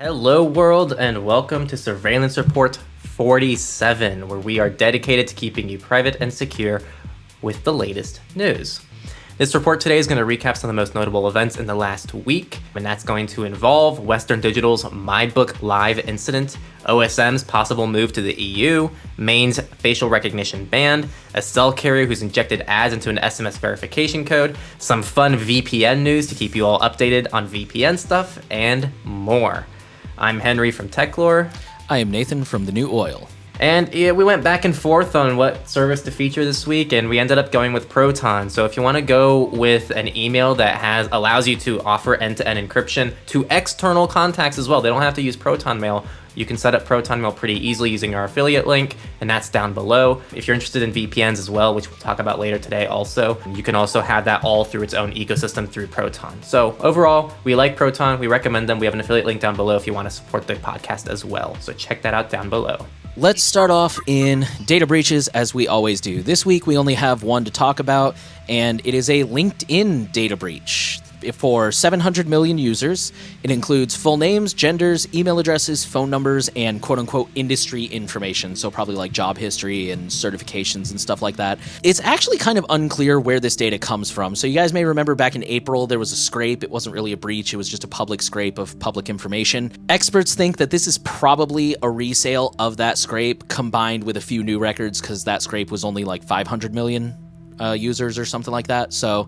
Hello world and welcome to Surveillance Report 47, where we are dedicated to keeping you private and secure with the latest news. This report today is going to recap some of the most notable events in the last week, and that's going to involve Western Digital's MyBook Live incident, OSM's possible move to the EU, Maine's facial recognition ban, a cell carrier who's injected ads into an SMS verification code, some fun VPN news to keep you all updated on VPN stuff, and more. I'm Henry from Techlore. I am Nathan from The New Oil. And yeah, we went back and forth on what service to feature this week, and we ended up going with Proton. So if you want to go with an email that allows you to offer end-to-end encryption to external contacts as well, they don't have to use Proton Mail. You can set up Proton Mail pretty easily using our affiliate link, and that's down below. If you're interested in VPNs as well, which we'll talk about later today also, you can also have that all through its own ecosystem through Proton. So overall, we like Proton. We recommend them. We have an affiliate link down below if you want to support the podcast as well. So check that out down below. Let's start off in data breaches as we always do. This week we only have one to talk about, and it is a LinkedIn data breach. For 700 million users, it includes full names, genders, email addresses, phone numbers, and quote-unquote industry information, so probably like job history and certifications and stuff like that. It's actually kind of unclear where this data comes from. So you guys may remember back in April, there was a scrape. It wasn't really a breach. It was just a public scrape of public information. Experts think that this is probably a resale of that scrape combined with a few new records, because that scrape was only like 500 million users or something like that. So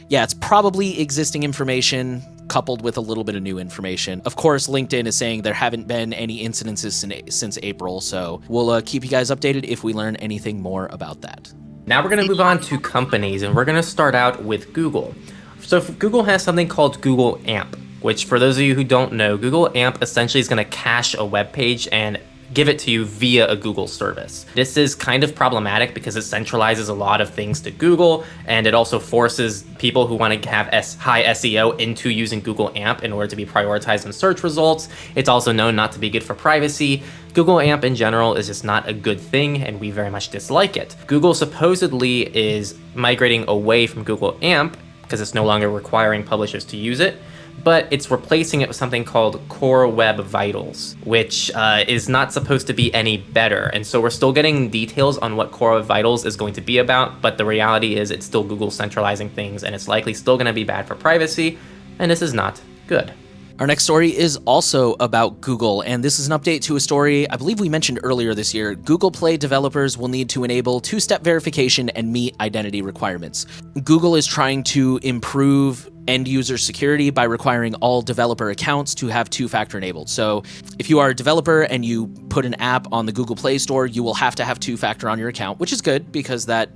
yeah, it's probably existing information coupled with a little bit of new information. Of course, LinkedIn is saying there haven't been any incidences since April, so we'll keep you guys updated if we learn anything more about that. Now we're going to move on to companies, and we're going to start out with Google. So Google has something called Google AMP, which for those of you who don't know, Google AMP essentially is going to cache a web page and give it to you via a Google service. This is kind of problematic because it centralizes a lot of things to Google, and it also forces people who want to have high SEO into using Google AMP in order to be prioritized in search results. It's also known not to be good for privacy. Google AMP in general is just not a good thing, and we very much dislike it. Google supposedly is migrating away from Google AMP because it's no longer requiring publishers to use it, but it's replacing it with something called Core Web Vitals, which is not supposed to be any better. And so we're still getting details on what Core Web Vitals is going to be about, but the reality is it's still Google centralizing things, and it's likely still going to be bad for privacy, and this is not good. Our next story is also about Google, and this is an update to a story I believe we mentioned earlier this year. Google Play developers will need to enable two-step verification and meet identity requirements. Google is trying to improve end-user security by requiring all developer accounts to have two-factor enabled. So if you are a developer and you put an app on the Google Play Store, you will have to have two-factor on your account, which is good because that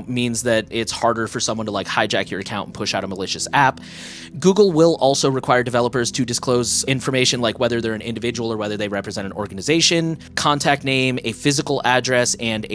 means that it's harder for someone to hijack your account and push out a malicious app. Google will also require developers to disclose information like whether they're an individual or whether they represent an organization, contact name, a physical address, and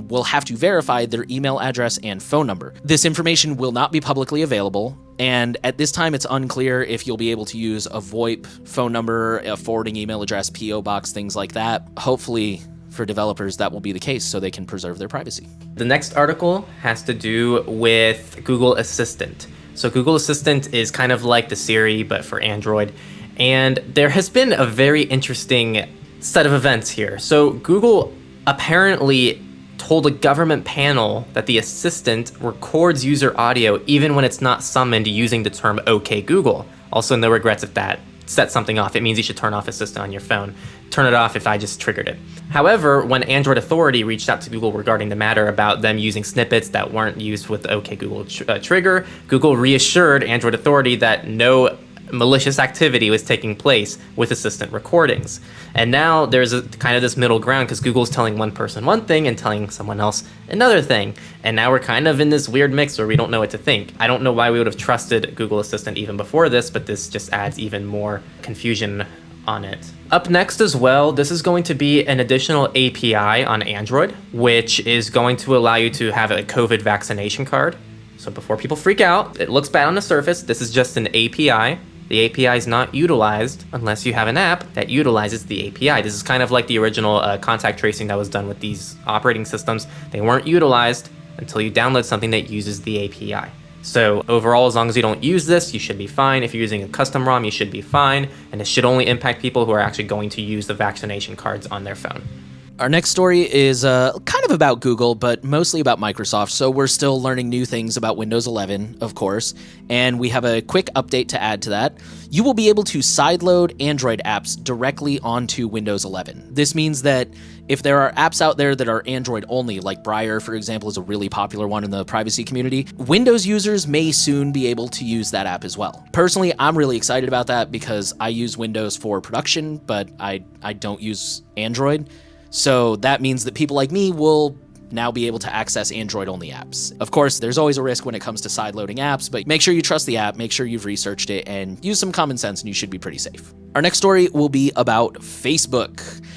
will have to verify their email address and phone number. This information will not be publicly available, and at this time it's unclear if you'll be able to use a VoIP phone number, a forwarding email address, PO box, things like that. Hopefully for developers that will be the case so they can preserve their privacy. The next article has to do with Google Assistant. So Google Assistant is kind of like the Siri, but for Android. And there has been a very interesting set of events here. So Google apparently told a government panel that the Assistant records user audio even when it's not summoned using the term OK Google. Also, no regrets if that sets something off. It means you should turn off Assistant on your phone. Turn it off if I just triggered it. However, when Android Authority reached out to Google regarding the matter about them using snippets that weren't used with the OK Google trigger, Google reassured Android Authority that no malicious activity was taking place with Assistant recordings. And now there's kind of this middle ground because Google's telling one person one thing and telling someone else another thing. And now we're kind of in this weird mix where we don't know what to think. I don't know why we would have trusted Google Assistant even before this, but this just adds even more confusion on it. Up next as well, this is going to be an additional API on Android, which is going to allow you to have a COVID vaccination card. So before people freak out, it looks bad on the surface. This is just an API. The API is not utilized unless you have an app that utilizes the API. This is kind of like the original contact tracing that was done with these operating systems. They weren't utilized until you download something that uses the API. So overall, as long as you don't use this, you should be fine. If you're using a custom ROM, you should be fine. And it should only impact people who are actually going to use the vaccination cards on their phone. Our next story is kind of about Google, but mostly about Microsoft. So we're still learning new things about Windows 11, of course, and we have a quick update to add to that. You will be able to sideload Android apps directly onto Windows 11. This means that if there are apps out there that are Android only, like Briar, for example, is a really popular one in the privacy community, Windows users may soon be able to use that app as well. Personally, I'm really excited about that because I use Windows for production, but I don't use Android. So that means that people like me will now be able to access Android-only apps. Of course, there's always a risk when it comes to sideloading apps, but make sure you trust the app, make sure you've researched it, and use some common sense, and you should be pretty safe. Our next story will be about Facebook.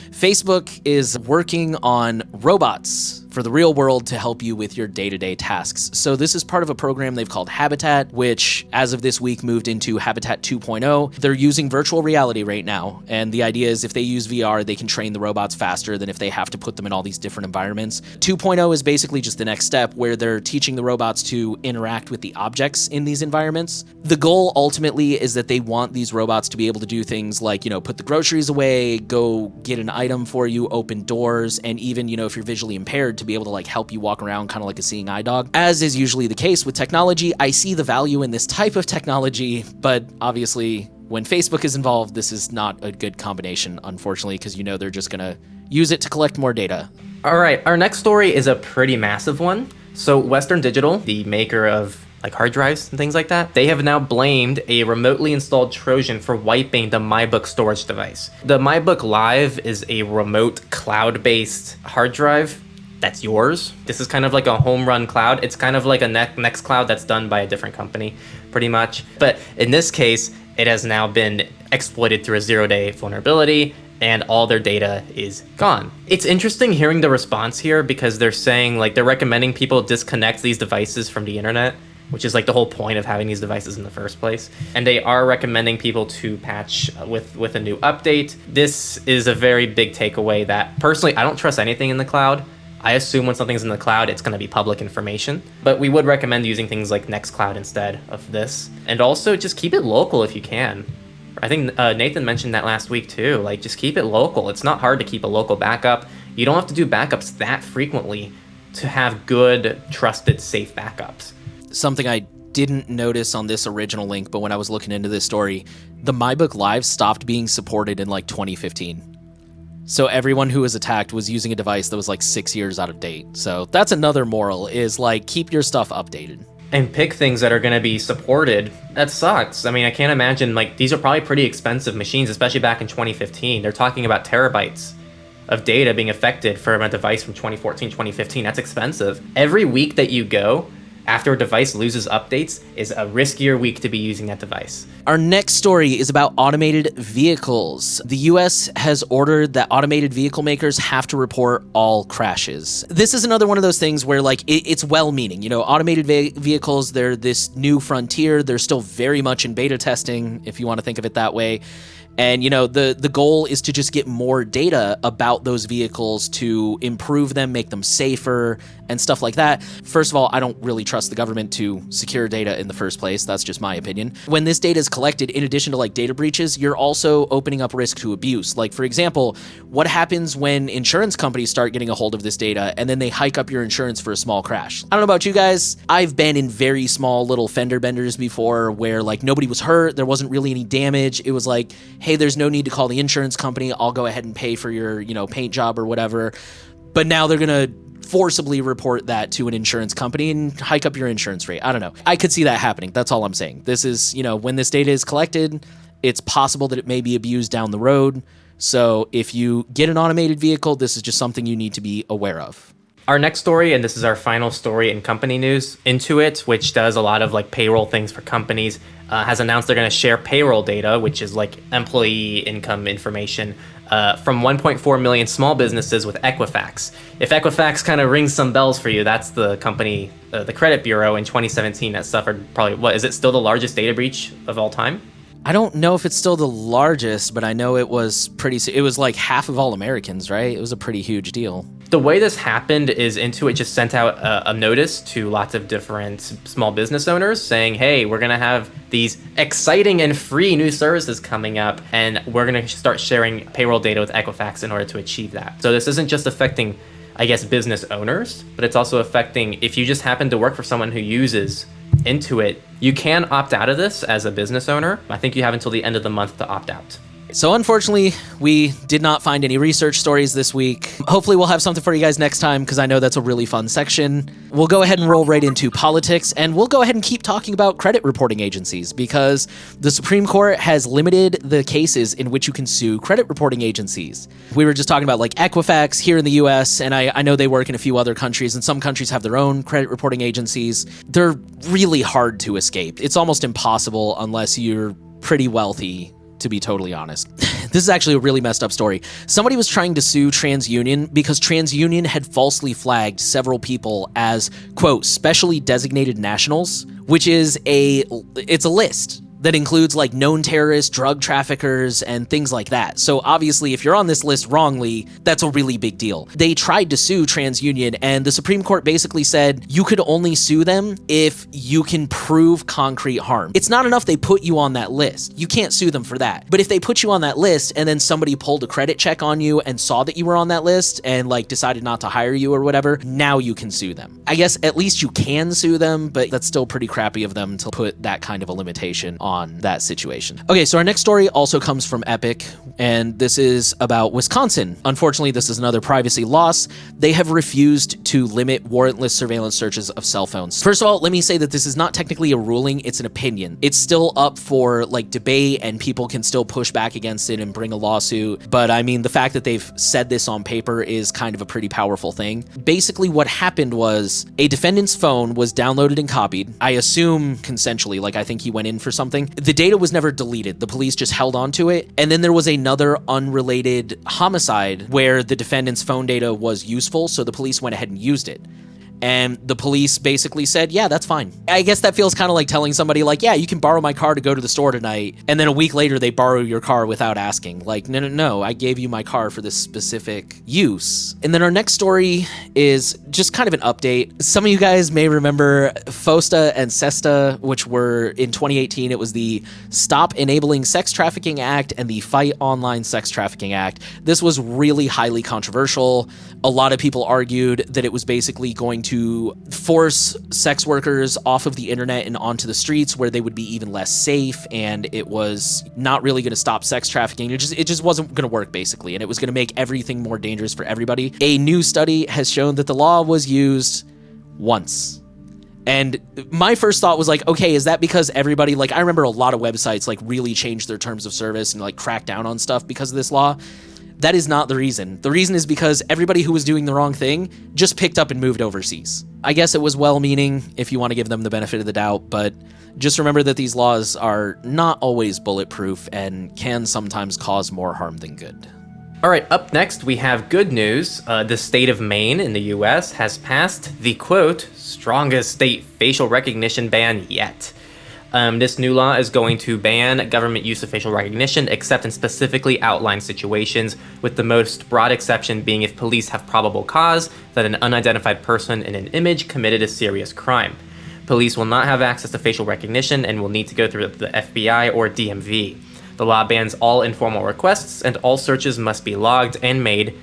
Facebook is working on robots for the real world to help you with your day-to-day tasks. So this is part of a program they've called Habitat, which as of this week moved into Habitat 2.0. They're using virtual reality right now, and the idea is if they use VR, they can train the robots faster than if they have to put them in all these different environments. 2.0 is basically just the next step where they're teaching the robots to interact with the objects in these environments. The goal ultimately is that they want these robots to be able to do things like, put the groceries away, go get an item for you, open doors, and even, if you're visually impaired, to be able to help you walk around kind of like a seeing eye dog. As is usually the case with technology, I see the value in this type of technology, but obviously when Facebook is involved, this is not a good combination, unfortunately, because they're just gonna use it to collect more data. All right, our next story is a pretty massive one. So Western Digital, the maker of hard drives and things like that, they have now blamed a remotely installed Trojan for wiping the MyBook storage device. The MyBook Live is a remote cloud-based hard drive that's yours. This is kind of like a home run cloud. It's kind of like a Nextcloud that's done by a different company, pretty much. But in this case, it has now been exploited through a zero-day vulnerability, and all their data is gone. It's interesting hearing the response here because they're saying, they're recommending people disconnect these devices from the internet, which is the whole point of having these devices in the first place. And they are recommending people to patch with a new update. This is a very big takeaway that personally, I don't trust anything in the cloud. I assume when something's in the cloud, it's going to be public information, but we would recommend using things like Nextcloud instead of this. And also just keep it local if you can. I think Nathan mentioned that last week too. Just keep it local. It's not hard to keep a local backup. You don't have to do backups that frequently to have good, trusted, safe backups. Something I didn't notice on this original link, but when I was looking into this story, the MyBook Live stopped being supported in 2015. So everyone who was attacked was using a device that was 6 years out of date. So that's another moral is keep your stuff updated. And pick things that are going to be supported. That sucks. I mean, I can't imagine, these are probably pretty expensive machines, especially back in 2015. They're talking about terabytes of data being affected from a device from 2014, 2015. That's expensive. Every week that you go after a device loses updates is a riskier week to be using that device. Our next story is about automated vehicles. The US has ordered that automated vehicle makers have to report all crashes. This is another one of those things where it's well-meaning. Automated vehicles, they're this new frontier. They're still very much in beta testing, if you want to think of it that way. And, the goal is to just get more data about those vehicles to improve them, make them safer, and stuff like that. First of all, I don't really trust the government to secure data in the first place. That's just my opinion. When this data is collected, in addition to data breaches, you're also opening up risk to abuse. For example, what happens when insurance companies start getting a hold of this data and then they hike up your insurance for a small crash? I don't know about you guys. I've been in very small little fender benders before where nobody was hurt. There wasn't really any damage. It was hey, there's no need to call the insurance company. I'll go ahead and pay for your, paint job or whatever. But now they're going to forcibly report that to an insurance company and hike up your insurance rate. I don't know. I could see that happening. That's all I'm saying. This is, when this data is collected, it's possible that it may be abused down the road. So if you get an automated vehicle, this is just something you need to be aware of. Our next story, and this is our final story in company news, Intuit, which does a lot of payroll things for companies, has announced they're going to share payroll data, which is employee income information, from 1.4 million small businesses with Equifax. If Equifax kind of rings some bells for you, that's the company, the credit bureau in 2017 that suffered probably, is it still the largest data breach of all time? I don't know if it's still the largest, but I know it was it was like half of all Americans, right? It was a pretty huge deal. The way this happened is Intuit just sent out a notice to lots of different small business owners saying, hey, we're going to have these exciting and free new services coming up, and we're going to start sharing payroll data with Equifax in order to achieve that. So this isn't just affecting, I guess, business owners, but it's also affecting, if you just happen to work for someone who uses Intuit, you can opt out of this as a business owner. I think you have until the end of the month to opt out. So unfortunately, we did not find any research stories this week. Hopefully we'll have something for you guys next time, because I know that's a really fun section. We'll go ahead and roll right into politics, and we'll go ahead and keep talking about credit reporting agencies, because the Supreme Court has limited the cases in which you can sue credit reporting agencies. We were just talking about like Equifax here in the US, and I know they work in a few other countries, and some countries have their own credit reporting agencies. They're really hard to escape. It's almost impossible unless you're pretty wealthy, to be totally honest. This is actually a really messed up story. Somebody was trying to sue TransUnion because TransUnion had falsely flagged several people as, quote, specially designated nationals, which is it's a list that includes like known terrorists, drug traffickers, and things like that. So obviously, if you're on this list wrongly, that's a really big deal. They tried to sue TransUnion, and the Supreme Court basically said you could only sue them if you can prove concrete harm. It's not enough they put you on that list. You can't sue them for that. But if they put you on that list and then somebody pulled a credit check on you and saw that you were on that list and like decided not to hire you or whatever, now you can sue them. I guess at least you can sue them, but that's still pretty crappy of them to put that kind of a limitation on that situation. Okay, so our next story also comes from Epic, and this is about Wisconsin. Unfortunately, this is another privacy loss. They have refused to limit warrantless surveillance searches of cell phones. First of all, let me say that this is not technically a ruling, it's an opinion. It's still up for like debate, and people can still push back against it and bring a lawsuit. But I mean, the fact that they've said this on paper is kind of a pretty powerful thing. Basically, what happened was a defendant's phone was downloaded and copied. I assume consensually, like I think he went in for something. The data was never deleted. The police just held on to it. And then there was another unrelated homicide where the defendant's phone data was useful, so the police went ahead and used it. And the police basically said, yeah, that's fine. I guess that feels kind of like telling somebody like, yeah, you can borrow my car to go to the store tonight. And then a week later, they borrow your car without asking. Like, no, I gave you my car for this specific use. And then our next story is just kind of an update. Some of you guys may remember FOSTA and SESTA, which were in 2018. It was the Stop Enabling Sex Trafficking Act and the Fight Online Sex Trafficking Act. This was really highly controversial. A lot of people argued that it was basically going to force sex workers off of the internet and onto the streets where they would be even less safe, and it was not really going to stop sex trafficking. It just wasn't going to work, basically, and it was going to make everything more dangerous for everybody. A new study has shown that the law was used once. And my first thought was like, okay, is that because everybody, like, I remember a lot of websites like really changed their terms of service and like cracked down on stuff because of this law. That is not the reason. The reason is because everybody who was doing the wrong thing just picked up and moved overseas. I guess it was well-meaning if you want to give them the benefit of the doubt, but just remember that these laws are not always bulletproof and can sometimes cause more harm than good. All right, up next we have good news. The state of Maine in the US has passed the, quote, strongest state facial recognition ban yet. This new law is going to ban government use of facial recognition except in specifically outlined situations, with the most broad exception being if police have probable cause that an unidentified person in an image committed a serious crime. Police will not have access to facial recognition and will need to go through the FBI or DMV. The law bans all informal requests, and all searches must be logged and made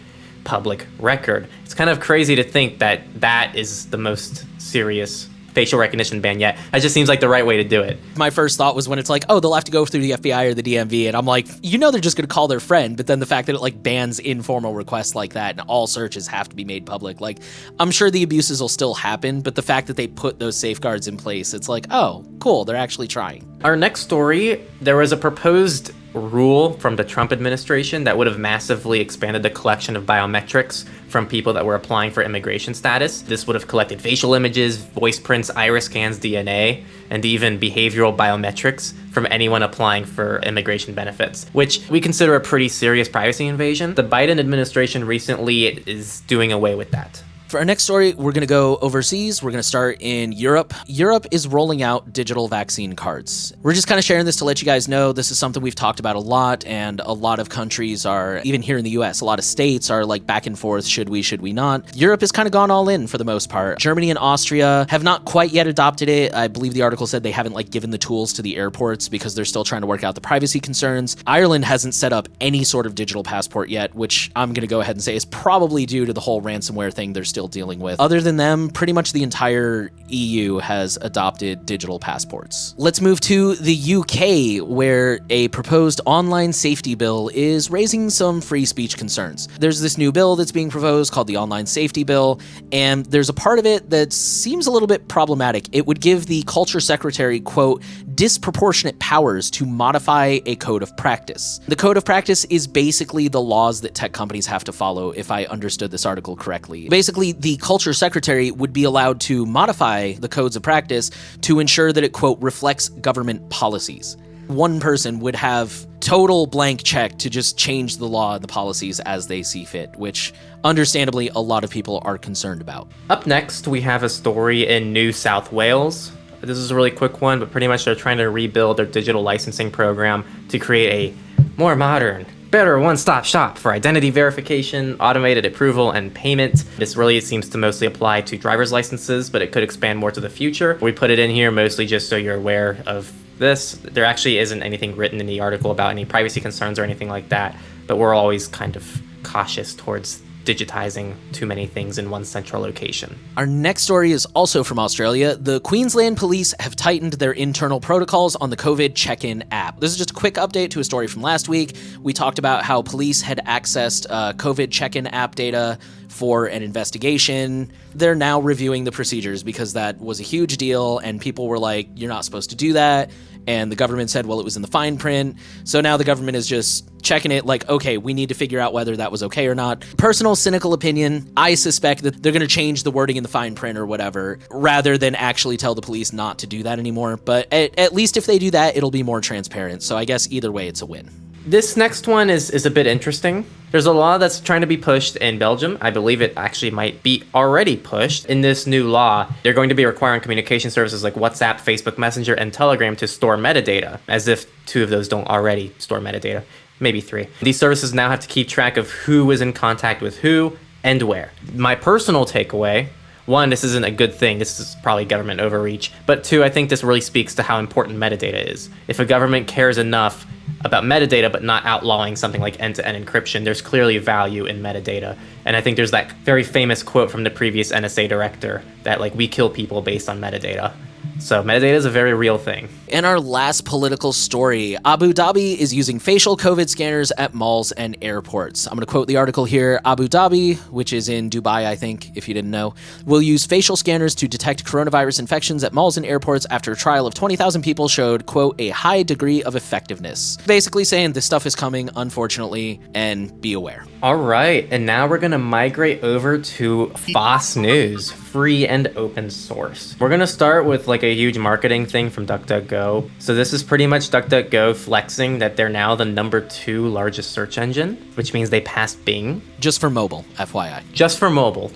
public record. It's kind of crazy to think that that is the most serious facial recognition ban yet. That just seems like the right way to do it. My first thought was when it's like, oh, they'll have to go through the FBI or the DMV, and I'm like, they're just going to call their friend, but then the fact that it like bans informal requests like that and all searches have to be made public, like, I'm sure the abuses will still happen, but the fact that they put those safeguards in place, it's like, oh, cool, they're actually trying. Our next story, there was a proposed rule from the Trump administration that would have massively expanded the collection of biometrics from people that were applying for immigration status. This would have collected facial images, voice prints, iris scans, DNA, and even behavioral biometrics from anyone applying for immigration benefits, which we consider a pretty serious privacy invasion. The Biden administration recently is doing away with that. For our next story, we're going to go overseas. We're going to start in Europe. Europe is rolling out digital vaccine cards. We're just kind of sharing this to let you guys know this is something we've talked about a lot, and a lot of countries are, even here in the US, a lot of states are like back and forth, should we not? Europe has kind of gone all in for the most part. Germany and Austria have not quite yet adopted it. I believe the article said they haven't like given the tools to the airports because they're still trying to work out the privacy concerns. Ireland hasn't set up any sort of digital passport yet, which I'm going to go ahead and say is probably due to the whole ransomware thing they're still dealing with. Other than them, pretty much the entire EU has adopted digital passports. Let's move to the UK, where a proposed online safety bill is raising some free speech concerns. There's this new bill that's being proposed called the Online Safety Bill, and there's a part of it that seems a little bit problematic. It would give the Culture Secretary, quote, disproportionate powers to modify a code of practice. The code of practice is basically the laws that tech companies have to follow, if I understood this article correctly. Basically, the Culture Secretary would be allowed to modify the codes of practice to ensure that it, quote, reflects government policies. One person would have total blank check to just change the law and the policies as they see fit, which understandably a lot of people are concerned about. Up next, we have a story in New South Wales. This is a really quick one, but pretty much they're trying to rebuild their digital licensing program to create a more modern, better one-stop shop for identity verification, automated approval, and payment. This really seems to mostly apply to driver's licenses, but it could expand more to the future. We put it in here mostly just so you're aware of this. There actually isn't anything written in the article about any privacy concerns or anything like that, but we're always kind of cautious towards digitizing too many things in one central location. Our next story is also from Australia. The Queensland Police have tightened their internal protocols on the COVID check-in app. This is just a quick update to a story from last week. We talked about how police had accessed COVID check-in app data for an investigation. They're now reviewing the procedures because that was a huge deal, and people were like, you're not supposed to do that. And the government said, well, it was in the fine print. So now the government is just checking it like, okay, we need to figure out whether that was okay or not. Personal cynical opinion, I suspect that they're going to change the wording in the fine print or whatever, rather than actually tell the police not to do that anymore. But at least if they do that, it'll be more transparent. So I guess either way, it's a win. This next one is a bit interesting. There's a law that's trying to be pushed in Belgium. I believe it actually might be already pushed. In this new law, they're going to be requiring communication services like WhatsApp, Facebook Messenger, and Telegram to store metadata, as if two of those don't already store metadata. Maybe three. These services now have to keep track of who is in contact with who and where. My personal takeaway, one, this isn't a good thing. This is probably government overreach. But two, I think this really speaks to how important metadata is. If a government cares enough about metadata but not outlawing something like end-to-end encryption, there's clearly value in metadata. And I think there's that very famous quote from the previous NSA director that, like, we kill people based on metadata. So metadata is a very real thing. In our last political story, Abu Dhabi is using facial COVID scanners at malls and airports. I'm going to quote the article here. Abu Dhabi, which is in Dubai, I think, if you didn't know, will use facial scanners to detect coronavirus infections at malls and airports after a trial of 20,000 people showed, quote, a high degree of effectiveness. Basically saying this stuff is coming, unfortunately, and be aware. All right, and now we're going to migrate over to FOSS News, free and open source. We're going to start with like a huge marketing thing from DuckDuckGo. So this is pretty much DuckDuckGo flexing that they're now the #2 largest search engine, which means they passed Bing. Just for mobile, FYI. Just for mobile.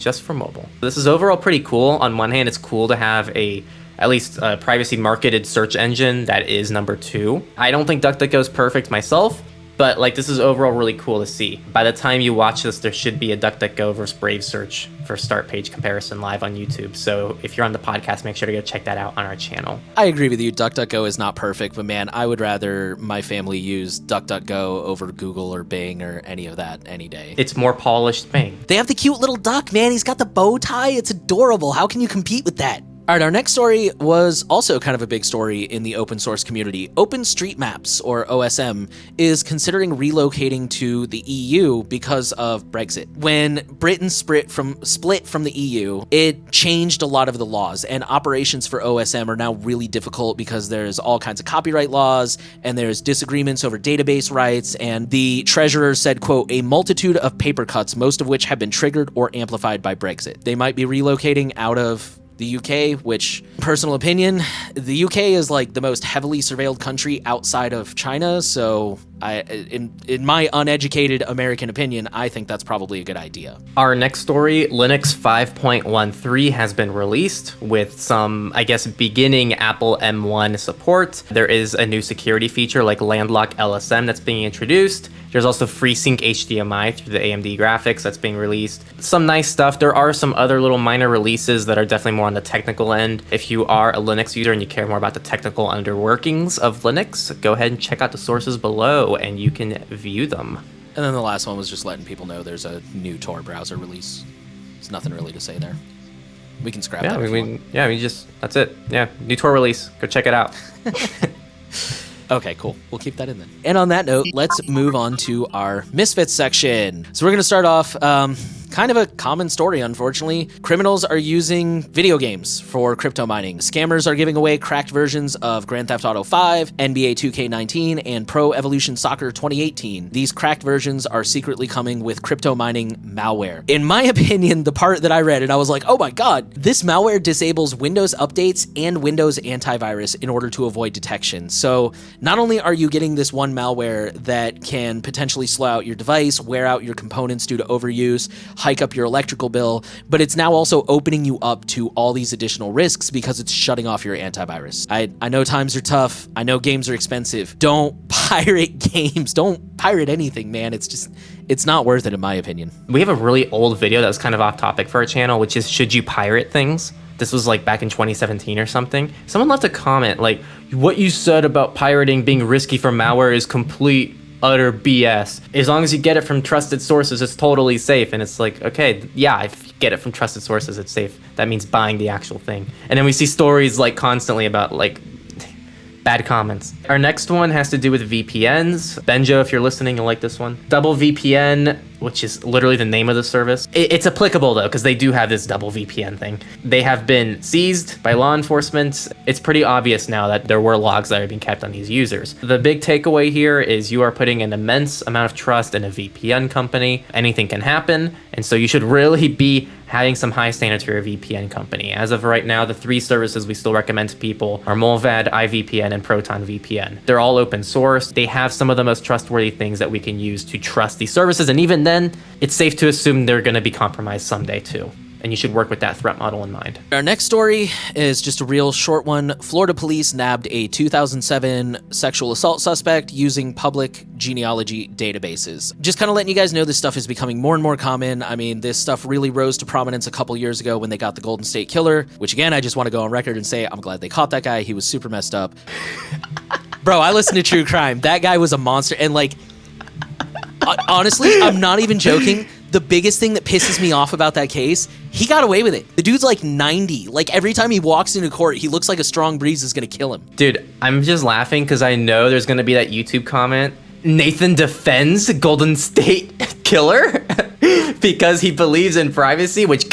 This is overall pretty cool. On one hand, it's cool to have at least a privacy marketed search engine that is #2. I don't think DuckDuckGo is perfect myself, but like this is overall really cool to see. By the time you watch this, there should be a DuckDuckGo versus Brave search for start page comparison live on YouTube. So if you're on the podcast, make sure to go check that out on our channel. I agree with you. DuckDuckGo is not perfect, but man, I would rather my family use DuckDuckGo over Google or Bing or any of that any day. It's more polished Bing. They have the cute little duck, man. He's got the bow tie. It's adorable. How can you compete with that? All right, our next story was also kind of a big story in the open source community. OpenStreetMaps, or OSM, is considering relocating to the EU because of Brexit. When Britain split from the EU, it changed a lot of the laws, and operations for OSM are now really difficult because there's all kinds of copyright laws, and there's disagreements over database rights, and the treasurer said, quote, a multitude of paper cuts, most of which have been triggered or amplified by Brexit. They might be relocating out of the UK, which, personal opinion, the UK is like the most heavily surveilled country outside of China, so in my uneducated American opinion, I think that's probably a good idea. Our next story, Linux 5.13 has been released with some, I guess, beginning Apple M1 support. There is a new security feature like Landlock LSM that's being introduced. There's also FreeSync HDMI through the AMD graphics that's being released. Some nice stuff. There are some other little minor releases that are definitely more on the technical end. If you are a Linux user and you care more about the technical underworkings of Linux, go ahead and check out the sources below and you can view them. And then the last one was just letting people know there's a new Tor browser release. There's nothing really to say there. We can scrap that. That's it. Yeah, new Tor release. Go check it out. Okay, cool. We'll keep that in then. And on that note, let's move on to our Misfits section. So we're going to start off kind of a common story, unfortunately. Criminals are using video games for crypto mining. Scammers are giving away cracked versions of Grand Theft Auto 5, NBA 2K19, and Pro Evolution Soccer 2018. These cracked versions are secretly coming with crypto mining malware. In my opinion, the part that I read and I was like, oh my god, this malware disables Windows updates and Windows antivirus in order to avoid detection. So not only are you getting this one malware that can potentially slow out your device, wear out your components due to overuse, hike up your electrical bill, but it's now also opening you up to all these additional risks because it's shutting off your antivirus. I know times are tough. I know games are expensive. Don't pirate games. Don't pirate anything, man. It's not worth it, in my opinion. We have a really old video that was kind of off topic for our channel, which is, should you pirate things? This was like back in 2017 or something. Someone left a comment like, what you said about pirating being risky for malware is complete utter BS. As long as you get it from trusted sources, it's totally safe. And it's like, okay, yeah, if you get it from trusted sources, it's safe. That means buying the actual thing. And then we see stories like constantly about like bad comments. Our next one has to do with VPNs. Benjo, if you're listening, you'll like this one. DoubleVPN, which is literally the name of the service. It's applicable though, because they do have this DoubleVPN thing. They have been seized by law enforcement. It's pretty obvious now that there were logs that are being kept on these users. The big takeaway here is you are putting an immense amount of trust in a VPN company. Anything can happen, and so you should really be having some high standards for your VPN company. As of right now, the 3 services we still recommend to people are Molvad, iVPN, and Proton VPN. They're all open source. They have some of the most trustworthy things that we can use to trust these services, and even then, it's safe to assume they're going to be compromised someday too. And you should work with that threat model in mind. Our next story is just a real short one. Florida police nabbed a 2007 sexual assault suspect using public genealogy databases. Just kind of letting you guys know this stuff is becoming more and more common. I mean, this stuff really rose to prominence a couple years ago when they got the Golden State Killer, which again, I just want to go on record and say I'm glad they caught that guy. He was super messed up. Bro, I listen to true crime. That guy was a monster. And like, honestly, I'm not even joking. The biggest thing that pisses me off about that case, he got away with it. The dude's like 90. Like every time he walks into court, he looks like a strong breeze is going to kill him. Dude, I'm just laughing because I know there's going to be that YouTube comment. Nathan defends Golden State Killer because he believes in privacy, which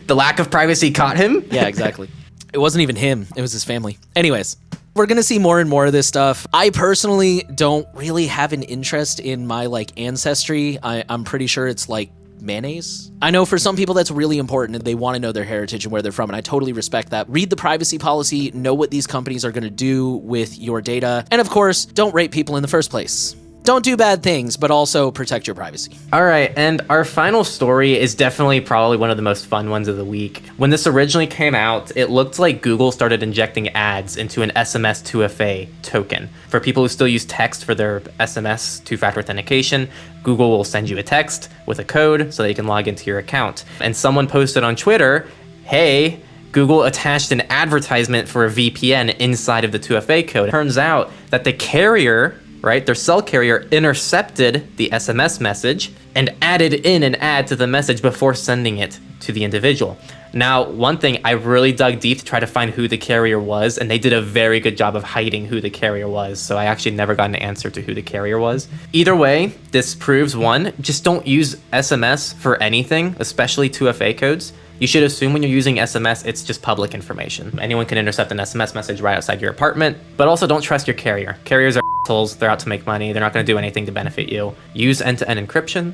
the lack of privacy caught him. Yeah, exactly. It wasn't even him. It was his family. Anyways. We're going to see more and more of this stuff. I personally don't really have an interest in my like ancestry. I'm pretty sure it's like mayonnaise. I know for some people that's really important and they want to know their heritage and where they're from, and I totally respect that. Read the privacy policy, know what these companies are going to do with your data, and of course, don't rape people in the first place. Don't do bad things, but also protect your privacy. All right, and our final story is definitely probably one of the most fun ones of the week. When this originally came out, it looked like Google started injecting ads into an SMS 2FA token. For people who still use text for their SMS two-factor authentication, Google will send you a text with a code so that you can log into your account. And someone posted on Twitter, hey, Google attached an advertisement for a VPN inside of the 2FA code. It turns out that the carrier, right, their cell carrier intercepted the SMS message and added in an ad to the message before sending it to the individual. Now, one thing, I really dug deep to try to find who the carrier was, and they did a very good job of hiding who the carrier was, so I actually never got an answer to who the carrier was. Either way, this proves, one, just don't use SMS for anything, especially 2FA codes. You should assume when you're using SMS, it's just public information. Anyone can intercept an SMS message right outside your apartment, but also don't trust your carrier. Carriers are assholes. They're out to make money. They're not going to do anything to benefit you. Use end-to-end encryption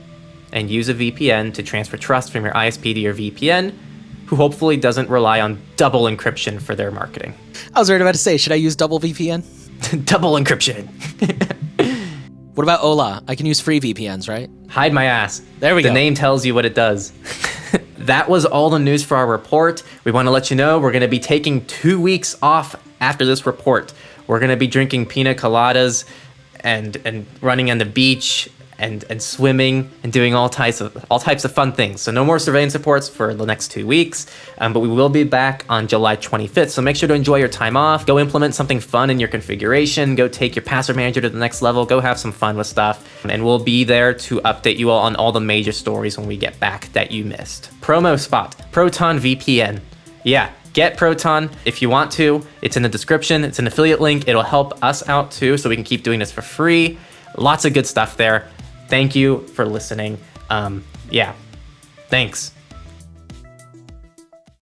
and use a VPN to transfer trust from your ISP to your VPN, who hopefully doesn't rely on double encryption for their marketing. I was right about to say, should I use DoubleVPN? Double encryption. What about Hola? I can use free VPNs, right? Hide my ass. There we go. The name tells you what it does. That was all the news for our report. We want to let you know we're going to be taking 2 weeks off after this report. We're going to be drinking pina coladas and running on the beach and swimming and doing all types of fun things. So no more surveillance reports for the next 2 weeks, but we will be back on July 25th. So make sure to enjoy your time off. Go implement something fun in your configuration. Go take your password manager to the next level. Go have some fun with stuff. And we'll be there to update you all on all the major stories when we get back that you missed. Promo spot, Proton VPN. Yeah, get Proton if you want to. It's in the description. It's an affiliate link. It'll help us out too, so we can keep doing this for free. Lots of good stuff there. Thank you for listening. Yeah, thanks.